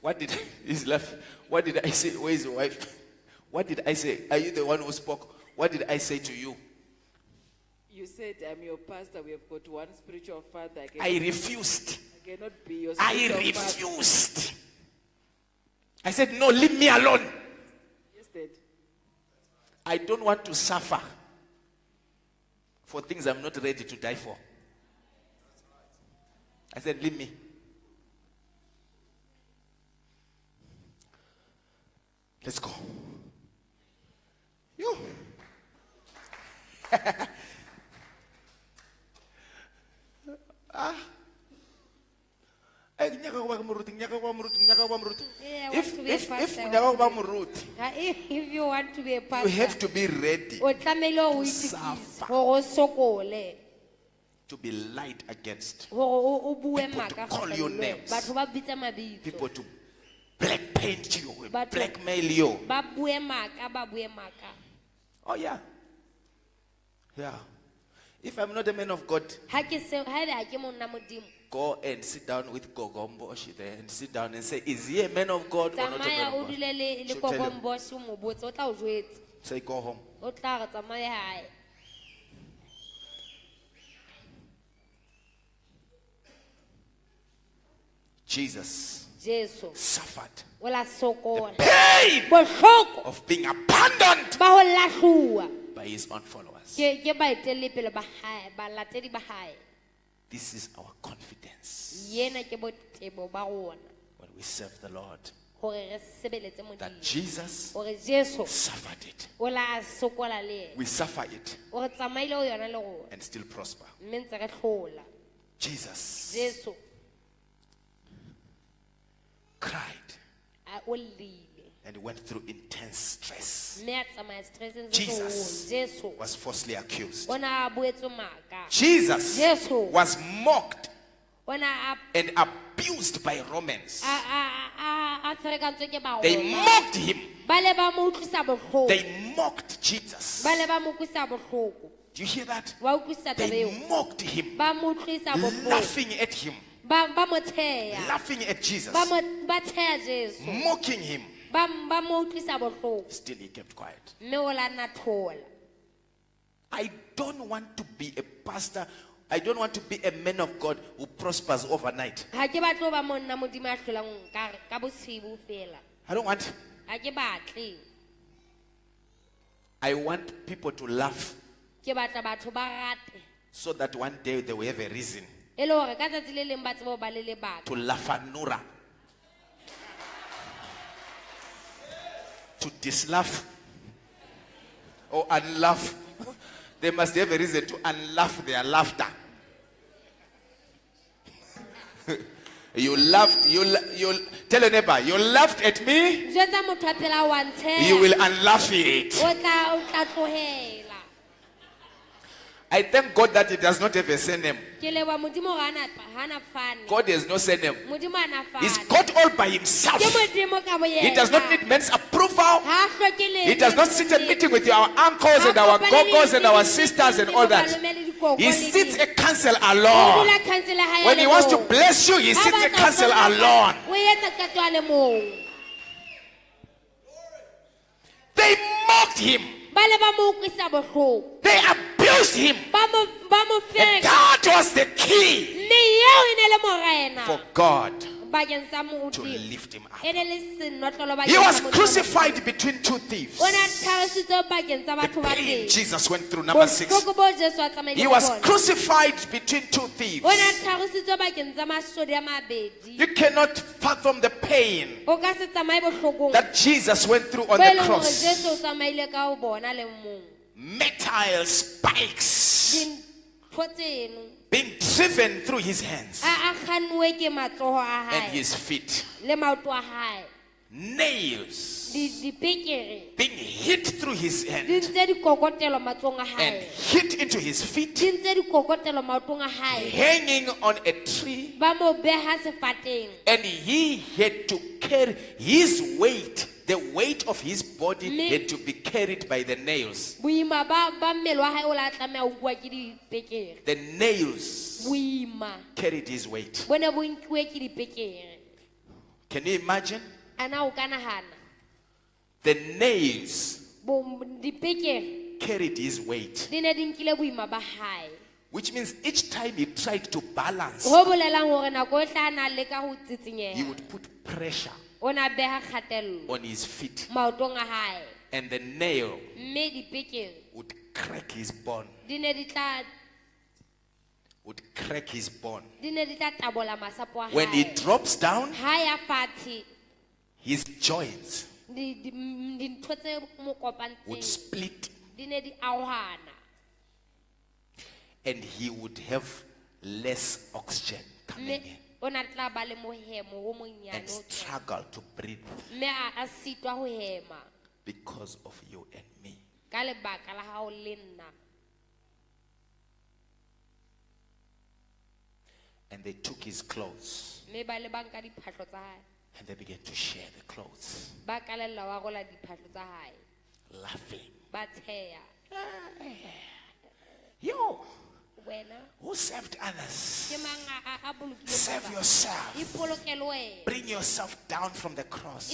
What did he's left? What did I say? Where is your wife? What did I say? Are you the one who spoke? What did I say to you? You said, I'm your pastor. We have got one spiritual father. I refused. I cannot be your I spiritual father. refused. I said, no, leave me alone. Yes, Dad. I don't want to suffer for things I'm not ready to die for. I said, leave me. Let's go. You. Eh, nyaka go ba moruti, nyaka go ba moruti, nyaka go ba moruti. Yeah, I If want to be a if pastor, nyaka go ba moruti, Ha, If you want to be a you pastor, have to be ready o tlamehile o suffer. itikise gore o sokole, to be light against gore o bue People to maaka call you kgatlhanong le wena. names. Batho ba bitsa mabitso, people to black paint you, But- blackmail you. ba bue maaka, ba bue maaka. Oh yeah. Yeah. If I'm not a man of God, Ha ebe ha ke monna Modimo, go and sit down with Gogomboshi there and sit down and say, is he a man of God or not a tsamaya man o of God? dule le She'll tell him. Gogomboshi o mo botse, o tla o jwetsa. Say, go home. O tla re tsamaye hae. Jesus Jesu suffered o la sokola, pain bohloko of being abandoned ba ho lahluwa by his own followers. ke baeteledipele ba hae, balatedi ba hae. This is our confidence Yena ke botebo ba rona when we serve the Lord, hore re sebeletse that Modimo, Jesus hore Jesu suffered it. o la sokola le yena, We suffer it o re tsamaile ho yona le rona, and still prosper. mme ntse re hlola. Jesus Jesu cried a o lile, and went through intense stress. mme a tsamaya stresseng se Jesus seholo. Jesu was falsely accused. o na a buetswe maaka, Jesus Jesu was mocked o na and abused by Romans. a ferekantswe ke They baroma, mocked him. ba le ba mo utlwisa bohloko, They mocked Jesus. ba le ba mo utlwisa bohloko. Do you hear that? Wa utlwisa taba They eo? mocked him, Ba mo utlwisa bohloko, laughing at him. ba mo tsheya laughing at Jesus, ba tsheya Jesu mocking him. ba mo utlwisa bohloko Still, he kept quiet. mme o la nna thola. I don't want to be a pastor. I don't want to be a man of God who prospers overnight. Ha ke batle ho ba monna modimo a hlolang ka bosibu fela. I don't want. Ha ke batle. I want people to laugh Ke batla batho ba rate so that one day they will have a reason e le hore ka tsatsi le leng ba tsebe ho ba le lebaka to laugh, to dislaugh or unlaugh. They must have a reason to unlaugh their laughter. You laughed, you tell your neighbor, you laughed at me, jwetsa motho a phela wa ntsheya you will unlaugh it. o tla tlohela. I thank God that it does not have a surname. Ke leboha modimo hore hana fane God has no surname. modimo ana He's fane God all by himself. ke modimo ka boyena He does not need men's approval. ha hloke le He does not sit at meeting with our uncles and our gogos and our sisters and all that. He sits a council alone. When he wants to bless you, he sits a council alone. They mocked him. They abused him. And that was the key for God to lift him up. He was crucified between two thieves. The pain Jesus went through, number 6. He was crucified between two thieves. You cannot fathom the pain that Jesus went through on the cross. Metal spikes being driven through his hands and his feet. Nails being hit through his hand and hit into his feet, hanging on a tree, and he had to carry his weight. The weight of his body had to be carried by the nails. The nails carried his weight. Can you imagine? The nails carried his weight. Which means each time he tried to balance, he would put pressure on his feet. And the nail would crack his bone. Would crack his bone. When he drops down, his joints would split. And he would have less oxygen coming in and struggle to breathe because of you and me. And they took his clothes and they began to share the clothes, laughing. Yo, who served others? Serve yourself. Bring yourself down from the cross.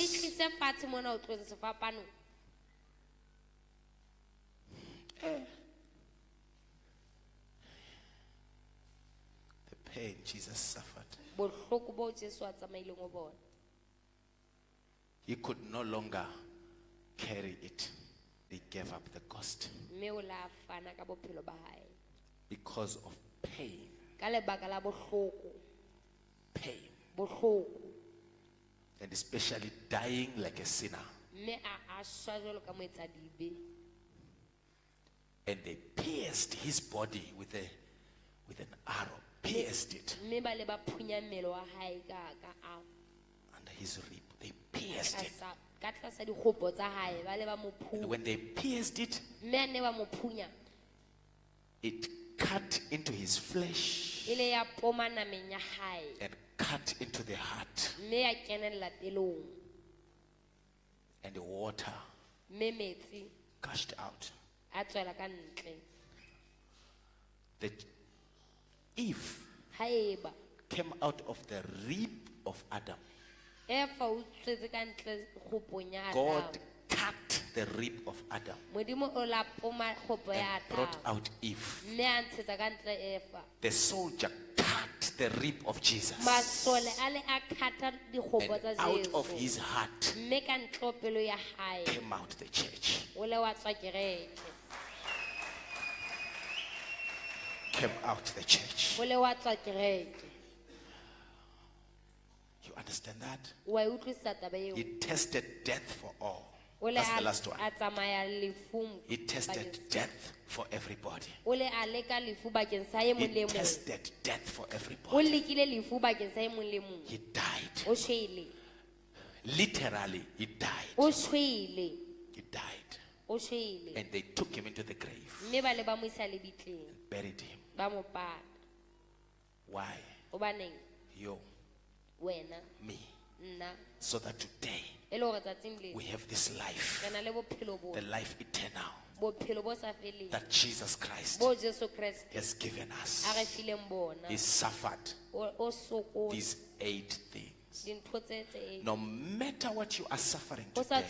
The pain Jesus suffered. He could no longer carry it. He gave up the ghost because of pain. Pain. And especially dying like a sinner. And they pierced his body with an arrow. Pierced it under his rib. They pierced it. And when they pierced it, it cut into his flesh and cut into the heart. And the water gushed out. If came out of the rib of Adam. God cut the rib of Adam and brought out Eve. The soldier cut the rib of Jesus, and out of his heart came out the church. Came out the church. You understand that? He tested death for all. That's the last one. He tested death for everybody. He tested death for everybody. He died. Literally, he died. He died. And they took him into the grave and buried him. Why? You, me. So that today we have this life, the life eternal that Jesus Christ has given us. He suffered these 8 things. No matter what you are suffering today,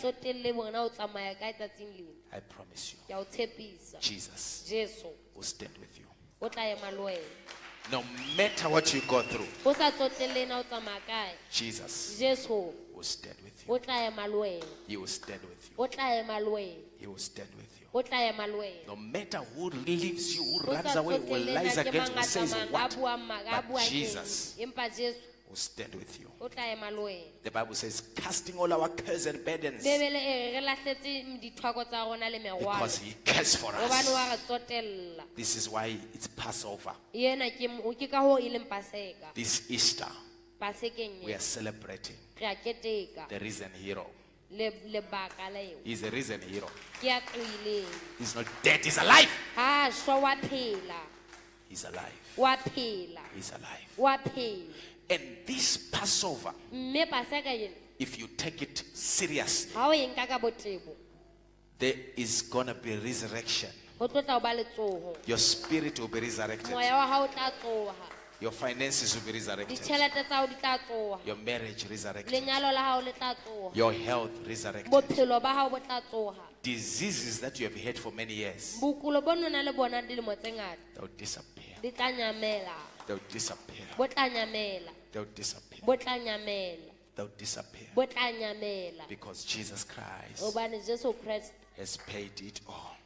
I promise you, Jesus will stand with you. No matter what you go through, Jesus will stand with you. He will stand with you. He will stand with you. No matter who leaves you, who runs away, who lies against, who says what, but Jesus will stand with you. The Bible says, casting all our cares and burdens, because He cares for us. This is why it's Passover. This Easter, we are celebrating the risen hero. He's a risen hero. He's not dead, he's alive. He's alive. He's alive. And this Passover, if you take it seriously, there is going to be resurrection. Your spirit will be resurrected. Your finances will be resurrected. Your marriage resurrected. Your health resurrected. Diseases that you have had for many years, they'll disappear. They'll disappear. They'll disappear. They'll disappear. Because Jesus Christ has paid it all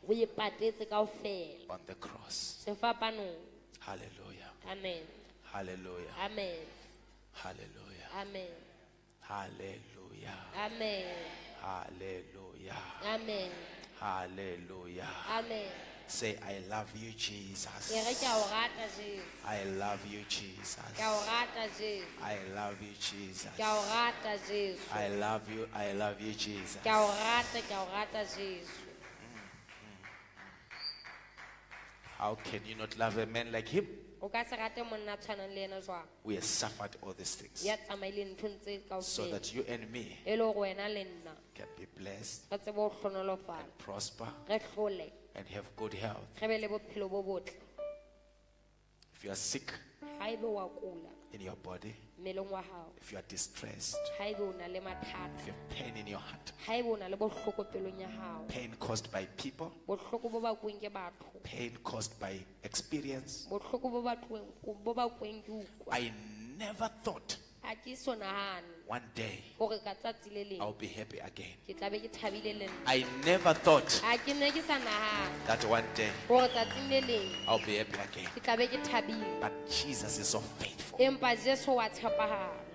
on the cross. Hallelujah. Amen. Hallelujah. Amen. Hallelujah. Amen. Hallelujah. Amen. Hallelujah. Amen. Hallelujah. Amen. Say, I love you, Jesus. I love you, Jesus. I love you, Jesus. I love you. I love you, Jesus. How can you not love a man like him? We have suffered all these things so that you and me can be blessed and prosper and have good health. If you are sick in your body, if you are distressed, if you have pain in your heart, pain caused by people, pain caused by experience, I never thought one day I'll be happy again. I never thought that one day I'll be happy again. But Jesus is so faithful.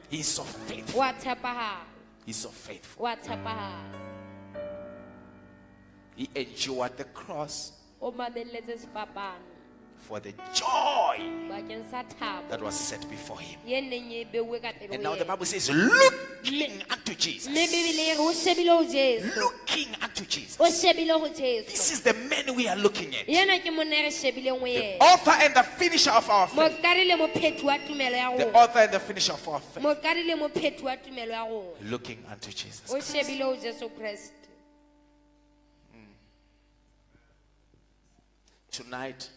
He's so faithful. He's so faithful. He endured the cross for the joy that was set before him. And now the Bible says, looking unto Jesus. Looking unto Jesus. This is the man we are looking at. The author and the finisher of our faith. The author and the finisher of our faith. Looking unto Jesus Christ. Tonight,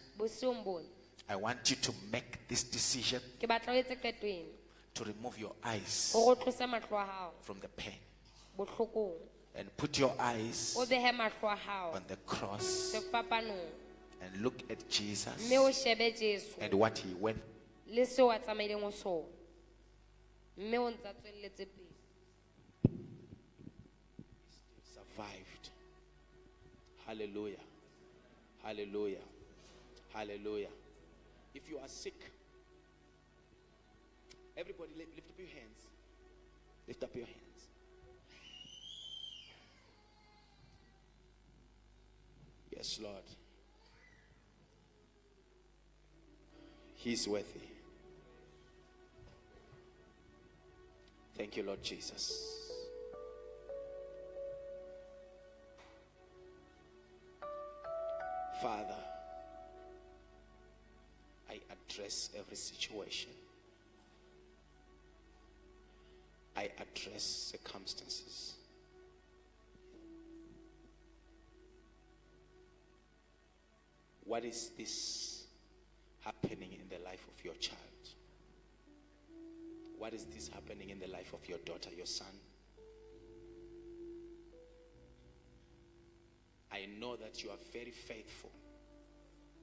I want you to make this decision to remove your eyes from the pain and put your eyes on the cross and look at Jesus and what he went. Survived. Hallelujah. Hallelujah. Hallelujah. If you are sick, everybody lift up your hands. Lift up your hands. Yes, Lord. He's worthy. Thank you, Lord Jesus. Father, I address every situation. I address circumstances. What is this happening in the life of your child? What is this happening in the life of your daughter, your son? I know that you are very faithful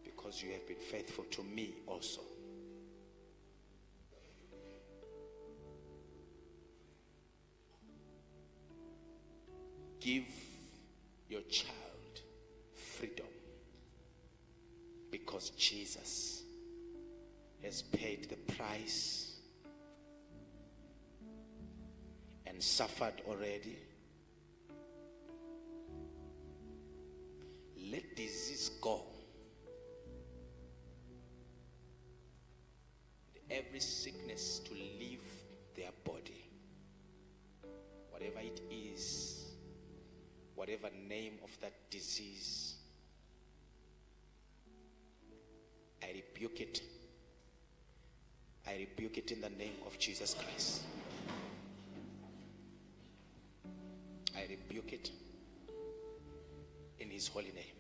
because you have been faithful to me also. Give your child freedom because Jesus has paid the price and suffered already. Let disease go. Every sickness to leave their body. Whatever it is, whatever name of that disease, I rebuke it. I rebuke it in the name of Jesus Christ. I rebuke it in his holy name.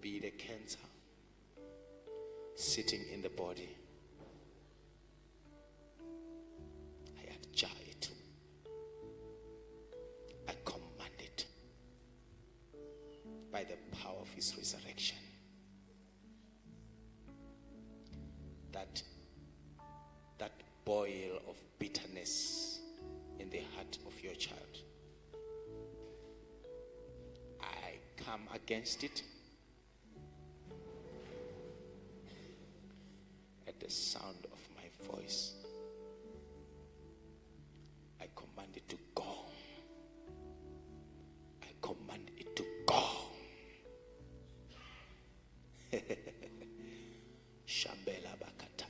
Be it a cancer sitting in the body, I adjure it. I command it by the power of his resurrection. That boil of bitterness in the heart of your child, I come against it at the sound of my voice. I command it to go. I command it to go. Shambela bakata.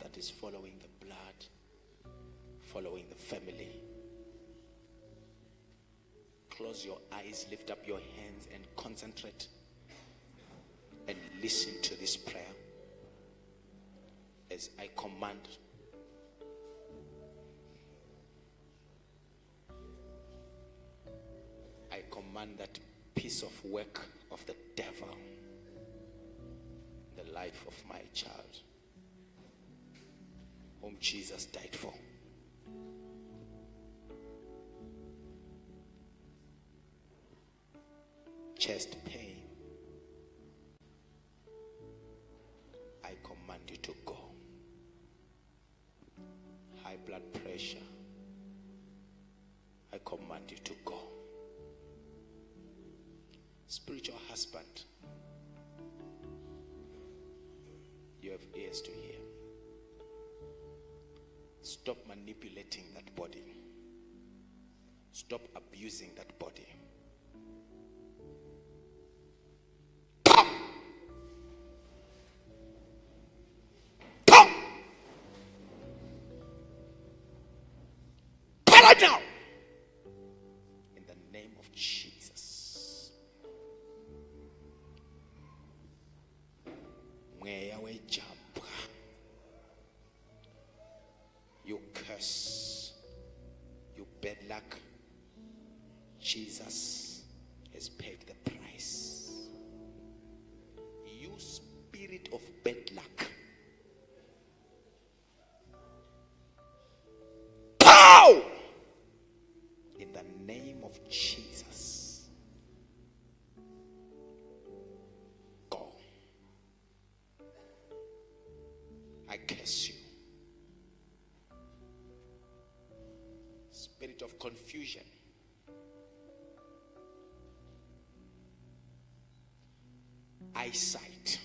That is following the blood, following the family. Close your eyes, lift up your hands and concentrate and listen to this prayer as I command. I command that piece of work of the devil in the life of my child, whom Jesus died for. Chest pain, I command you to go. High blood pressure, I command you to go. Spiritual husband, have ears to hear. Stop manipulating that body. Stop abusing that body. Come! Come! Come right now! In the name of Jesus. You curse, you bad luck. Jesus has paid the price. You spirit of bad luck, pow! In the name of Jesus, go. I curse you. Spirit of confusion, eyesight,